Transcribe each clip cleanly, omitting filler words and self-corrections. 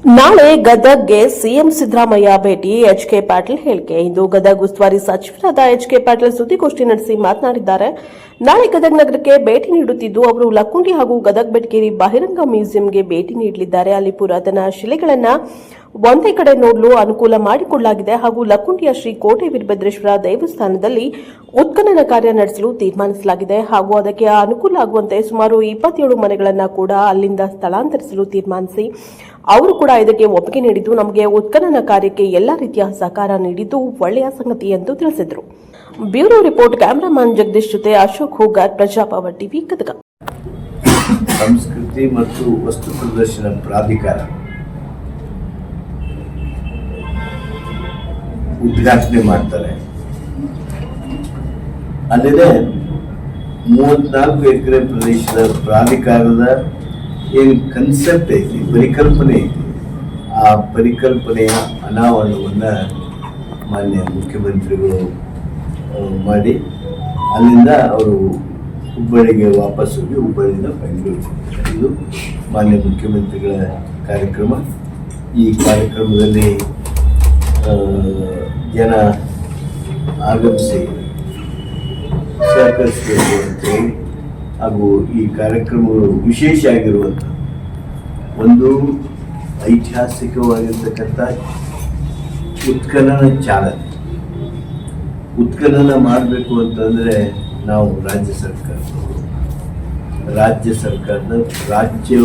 ನಾಳೆ ಗದಗ್ಗೆ ಸಿಎಂ ಸಿದ್ದರಾಮಯ್ಯ ಭೇಟಿ ಎಚ್ಕೆ ಪಾಟೀಲ್ ಹೇಳಿಕೆ. ಇಂದು ಗದಗ ಉಸ್ತುವಾರಿ ಸಚಿವರಾದ ಎಚ್ಕೆ ಪಾಟೀಲ್ ಸುದ್ದಿಗೋಷ್ಠಿ ನಡೆಸಿ ಮಾತನಾಡಿದ್ದಾರೆ. ನಾಳೆ ಗದಗ ನಗರಕ್ಕೆ ಭೇಟಿ ನೀಡುತ್ತಿದ್ದು ಅವರು ಲಕ್ಕುಂಡಿ ಹಾಗೂ ಗದಗ ಬೆಟಗೇರಿ ಬಹಿರಂಗ ಮ್ಯೂಸಿಯಂಗೆ ಭೇಟಿ ನೀಡಲಿದ್ದಾರೆ. ಅಲ್ಲಿ ಪುರಾತನ ಶಿಲೆಗಳನ್ನು ಒಂದೇ ಕಡೆ ನೋಡಲು ಅನುಕೂಲ ಮಾಡಿಕೊಳ್ಳಲಾಗಿದೆ ಹಾಗೂ ಲಕ್ಕುಂಡಿಯ ಶ್ರೀ ಕೋಟೆ ವೀರಭದ್ರೇಶ್ವರ ದೇವಸ್ಥಾನದಲ್ಲಿ ಉತ್ಖನನ ಕಾರ್ಯ ನಡೆಸಲು ತೀರ್ಮಾನಿಸಲಾಗಿದೆ ಹಾಗೂ ಅದಕ್ಕೆ ಅನುಕೂಲ ಆಗುವಂತೆ ಸುಮಾರು 27 ಮನೆಗಳನ್ನು ಕೂಡ ಅಲ್ಲಿಂದ ಸ್ಥಳಾಂತರಿಸಲು ತೀರ್ಮಾನಿಸಿ ಅವರು ಕೂಡ ಇದಕ್ಕೆ ಒಪ್ಪಿಗೆ ನೀಡಿದ್ದು ನಮಗೆ ಉತ್ಖನನ ಕಾರ್ಯಕ್ಕೆ ಎಲ್ಲಾ ರೀತಿಯ ಸಹಕಾರ ನೀಡಿದ್ದು ಒಳ್ಳೆಯ ಸಂಗತಿ ಎಂದು ತಿಳಿಸಿದರು. ಬ್ಯೂರೋ ರಿಪೋರ್ಟ್, ಕ್ಯಾಮರಾಮನ್ ಜಗದೀಶ್ ಜೊತೆ ಅಶೋಕ್ ಹೋಗಾರ್, ಪ್ರಜಾಪವರ್ ಟಿವಿ, ಗದಗ. ಸಂಸ್ಕೃತಿ ಮತ್ತು ವಸ್ತು ಪ್ರದರ್ಶನ ಪ್ರಾಧಿಕಾರ ಉದ್ಘಾಟನೆ ಮಾಡ್ತಾರೆ. ಅಲ್ಲದೆ 34 ಎಕರೆ ಪ್ರದೇಶದ ಪ್ರಾಧಿಕಾರದ ಏನು ಕನ್ಸೆಪ್ಟ್ ಐತಿ, ಪರಿಕಲ್ಪನೆ ಐತಿ, ಆ ಪರಿಕಲ್ಪನೆಯ ಅನಾವರಣವನ್ನು ಮಾನ್ಯ ಮುಖ್ಯಮಂತ್ರಿಗಳು ಮಾಡಿ ಅಲ್ಲಿಂದ ಅವರು ಹುಬ್ಬಳ್ಳಿಗೆ ವಾಪಸ್ ಹೋಗಿ ಹುಬ್ಬಳ್ಳಿಯಿಂದ ಬೆಂಗಳೂರು. ಇದು ಮಾನ್ಯ ಮುಖ್ಯಮಂತ್ರಿಗಳ ಕಾರ್ಯಕ್ರಮ. ಈ ಕಾರ್ಯಕ್ರಮದಲ್ಲಿ ಜನ ಆಗಮಿಸಿ ಸಹಕರಿಸಬೇಕು ಅಂತೇಳಿ ಹಾಗೂ ಈ ಕಾರ್ಯಕ್ರಮಗಳು ವಿಶೇಷ ಆಗಿರುವಂಥ ಒಂದು ಐತಿಹಾಸಿಕವಾಗಿರ್ತಕ್ಕಂಥ ಉತ್ಖನನ ಚಾಲನೆ. ಉತ್ಖನನ ಮಾಡಬೇಕು ಅಂತಂದರೆ ನಾವು ರಾಜ್ಯ ಸರ್ಕಾರದ ರಾಜ್ಯ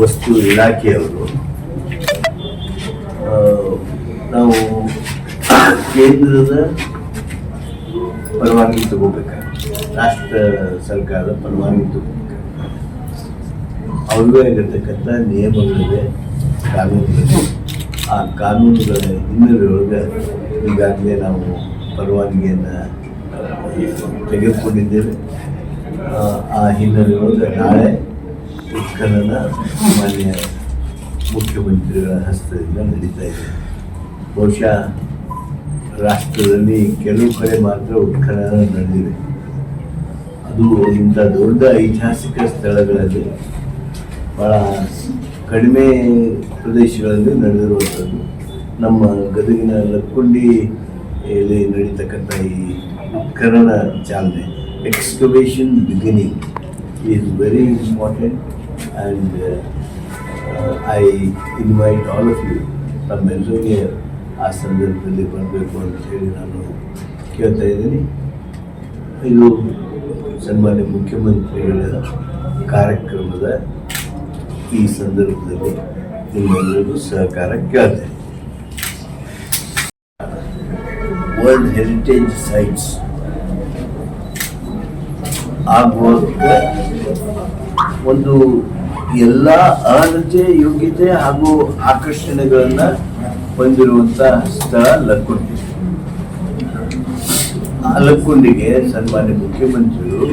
ವಸ್ತು ಇಲಾಖೆಯವರು ನಾವು ಕೇಂದ್ರದ ಪರವಾನಗಿ ತಗೋಬೇಕಾಗುತ್ತೆ, ರಾಷ್ಟ್ರ ಸರ್ಕಾರದ ಪರವಾನಗಿ ತಗೋಬೇಕಾಗುತ್ತೆ. ಅವ್ರಿಗೂ ಆಗಿರ್ತಕ್ಕಂಥ ನಿಯಮಗಳಿವೆ, ಕಾನೂನುಗಳಿವೆ. ಆ ಕಾನೂನುಗಳ ಹಿನ್ನೆಲೆಯೊಳಗೆ ಈಗಾಗಲೇ ನಾವು ಪರವಾನಗಿಯನ್ನು ತೆಗೆದುಕೊಂಡಿದ್ದೇವೆ. ಆ ಹಿನ್ನೆಲೆಯೊಳಗೆ ನಾಳೆ ಉತ್ಖನನ ಮಾನ್ಯ ಮುಖ್ಯಮಂತ್ರಿಗಳ ಹಸ್ತದಿಂದ ನಡೀತಾ ಇದೆ. ಬಹುಶಃ ರಾಷ್ಟ್ರದಲ್ಲಿ ಕೆಲವು ಕಡೆ ಮಾತ್ರ ಉತ್ಖನನ ನಡೆದಿದೆ. ಅದು ಇಂಥ ದೊಡ್ಡ ಐತಿಹಾಸಿಕ ಸ್ಥಳಗಳಲ್ಲಿ ಭಾಳ ಕಡಿಮೆ ಪ್ರದೇಶಗಳಲ್ಲಿ ನಡೆದಿರುವಂಥದ್ದು. ನಮ್ಮ ಗದಗಿನ ಲಕ್ಕುಂಡಿಯಲ್ಲಿ ನಡೀತಕ್ಕಂಥ ಈ ಉತ್ಖನನ ಚಾಲನೆ, excavation beginning is very important. And I invite all of you, ತಮ್ಮೆಲ್ಲರಿಗೆ ಆ ಸಂದರ್ಭದಲ್ಲಿ ಬರಬೇಕು ಅಂತ ಹೇಳಿ ನಾನು ಕೇಳ್ತಾ ಇದ್ದೀನಿ. ಇದು ಸನ್ಮಾನ್ಯ ಮುಖ್ಯಮಂತ್ರಿಗಳ ಕಾರ್ಯಕ್ರಮದ ಈ ಸಂದರ್ಭದಲ್ಲಿ ನಿಮ್ಮೆಲ್ಲರಿಗೂ ಸಹಕಾರ ಕೇಳ್ತೇನೆ. ವರ್ಲ್ಡ್ ಹೆರಿಟೇಜ್ ಸೈಟ್ಸ್ ಆಗುವಂತೆ ಒಂದು ಎಲ್ಲ ಅರ್ಹತೆ, ಯೋಗ್ಯತೆ ಹಾಗೂ ಆಕರ್ಷಣೆಗಳನ್ನು ಹೊಂದಿರುವಂಥ ಸ್ಥಳ ಲಕ್ಕುಂಡಿ. ಆ ಲಕ್ಕುಂಡಿಗೆ ಸನ್ಮಾನ್ಯ ಮುಖ್ಯಮಂತ್ರಿಗಳು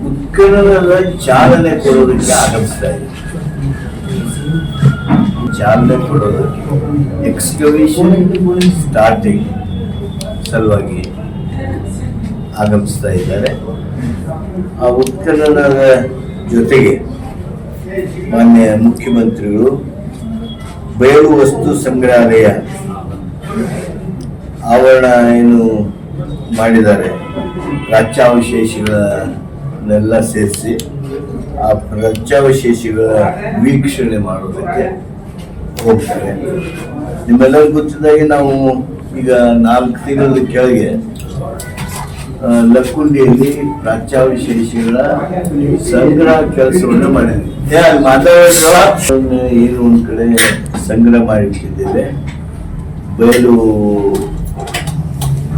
ಉತ್ಖನನದ ಚಾಲನೆ ಕೊಡೋದಕ್ಕೆ ಆಗಮಿಸ್ತಾ ಇದೆ. ಚಾಲನೆ ಕೊಡೋದಕ್ಕೆ ಎಕ್ಸ್ಕವೇಷನ್ ಸ್ಟಾರ್ಟಿಂಗ್ ಸಲುವಾಗಿ ಆಗಮಿಸ್ತಾ ಇದ್ದಾರೆ. ಆ ಉತ್ಖನನದ ಜೊತೆಗೆ ಮಾನ್ಯ ಮುಖ್ಯಮಂತ್ರಿಗಳು ಬಯಲು ವಸ್ತು ಸಂಗ್ರಹಾಲಯ ಆವರಣ ಏನು ಮಾಡಿದ್ದಾರೆ, ಪ್ರಾಚ್ಯಾವಶೇಷಗಳನ್ನೆಲ್ಲ ಸೇರಿಸಿ ಆ ಪ್ರಾಚ್ಯಾವಶೇಷಗಳ ವೀಕ್ಷಣೆ ಮಾಡೋದಕ್ಕೆ ಹೋಗ್ತಾರೆ. ನಿಮ್ಮೆಲ್ಲರಿಗೂ ಗೊತ್ತಿದ್ದಾಗೆ ನಾವು ಈಗ 4 ತಿಂಗಳ ಕೆಳಗೆ ಲಕ್ಕುಂಡಿಯಲ್ಲಿ ಪ್ರಾಚ್ಯಾವಶೇಷಗಳ ಸಂಗ್ರಹ ಕೆಲಸವನ್ನು ಮಾಡಿದ್ವಿ. ಏನು ಒಂದು ಕಡೆ ಸಂಗ್ರಹ ಮಾಡಿಟ್ಟಿದ್ದೇವೆ ಬಯಲು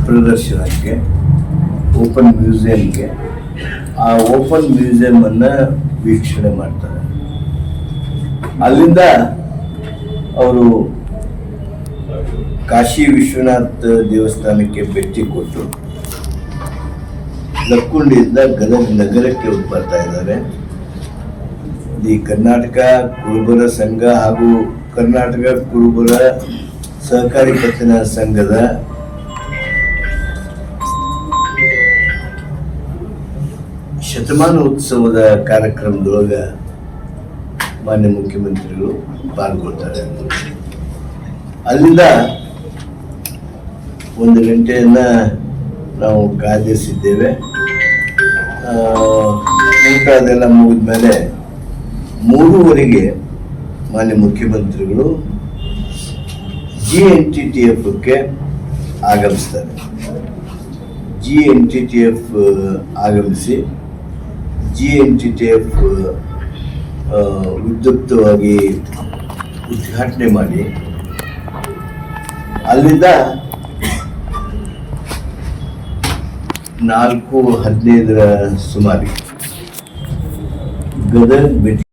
ಪ್ರದರ್ಶನಕ್ಕೆ, ಓಪನ್ ಮ್ಯೂಸಿಯಂಗೆ. ಆ ಓಪನ್ ಮ್ಯೂಸಿಯಂ ವೀಕ್ಷಣೆ ಮಾಡ್ತಾರೆ. ಅಲ್ಲಿಂದ ಅವರು ಕಾಶಿ ವಿಶ್ವನಾಥ ದೇವಸ್ಥಾನಕ್ಕೆ ಭೇಟಿ ಕೊಟ್ಟು ಲಕ್ಕುಂಡಿಯಿಂದ ಗದಗ ನಗರಕ್ಕೆ ಬರ್ತಾ ಇದ್ದಾರೆ. ಈ ಕರ್ನಾಟಕ ಕುರುಬರ ಸಂಘ ಹಾಗೂ ಕರ್ನಾಟಕ ಕುರುಬರ ಸಹಕಾರಿ ಪತ್ತಿನ ಸಂಘದ ಶತಮಾನ ಉತ್ಸವದ ಕಾರ್ಯಕ್ರಮದೊಳಗೆ ಮಾನ್ಯ ಮುಖ್ಯಮಂತ್ರಿಗಳು ಪಾಲ್ಗೊಳ್ತಾರೆ. ಅಲ್ಲಿಂದ 1 ಗಂಟೆಯನ್ನ ನಾವು ಕಾದಿರಿಸಿದ್ದೇವೆ. ಊಟ ಅದೆಲ್ಲ ಮುಗಿದ ಮೇಲೆ 3:30ಗೆ ಮಾನ್ಯ ಮುಖ್ಯಮಂತ್ರಿಗಳು GNTTFಕ್ಕೆ ಆಗಮಿಸ್ತಾರೆ. GNTTF ಆಗಮಿಸಿ GNTTF ವಿದ್ಯುಕ್ತವಾಗಿ ಉದ್ಘಾಟನೆ ಮಾಡಿ ಅಲ್ಲಿಂದ 4:15 ಸುಮಾರಿಗೆ ಗದಗ ಭೇಟಿ